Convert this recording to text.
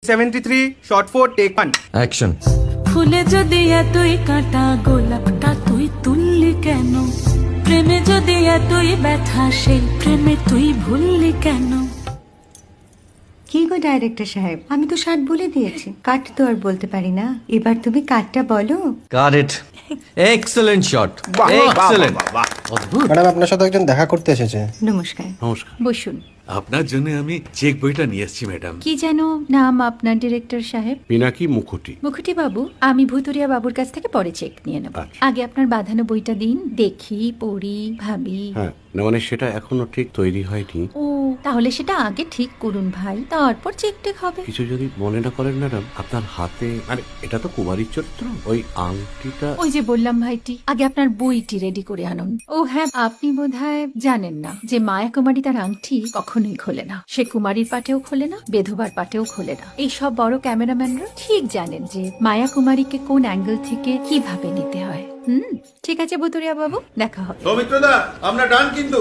73 shot 4 take 1 action. ফুলে যদি এতই কাঁটা গোলাপটা তুই তুললি কেন? প্রেমে যদি এতই ব্যথা সেই প্রেমে তুই ভুললি কেন? কি গো ডাইরেক্টর সাহেব, আমি তো 60 বলে দিয়েছি, কাট তো আর বলতে পারি না। এবার তুমি কাটটা বলো। Got it. Excellent shot, excellent. অদ্ভুত। ম্যাডাম আপনার সাথে একজন দেখা করতে এসেছে। নমস্কার। নমস্কার। বসুন। আপনার জন্য আমি চেক বইটা নিয়ে এসেছি ম্যাডাম। কি যেন নাম আপনার ডিরেক্টর সাহেব? পিনাকি মুখোটি। মুখুটি বাবু, আমি ভুতুরিয়া বাবুর কাছ থেকে পরে চেক নিয়ে নেব। আচ্ছা। আগে আপনার বাঁধানো বইটা দিন, দেখি, পড়ি, ভাবি। হ্যাঁ, না মানে সেটা এখনো ঠিক তৈরি হয়নি। ও, তাহলে সেটা আগে ঠিক করুন ভাই, তারপর চেক টেক হবে। কিছু যদি মনে না করেন ম্যাডাম, আপনার হাতে, আরে এটা তো কুমারীর চরিত্র, ওই আংটিটা। ওই যে বললাম ভাইটি, আগে আপনার বইটি রেডি করে আনুন। ও হ্যাঁ, আপনি বোধহয় জানেন না যে মায়া কুমারী তার আংটি কখনোই খোলে না। সে কুমারীর পাটেও খোলে না, বেধবার পাটেও খোলে না। এই সব বড় ক্যামেরাম্যানরা ঠিক জানেন যে মায়া কুমারীকে কোন অ্যাঙ্গেল থেকে কিভাবে নিতে হয়। ঠিক আছে ভুতুরিয়া বাবু, দেখা হবে। সৌমিত্রদা আমরা ডান কিন্তু।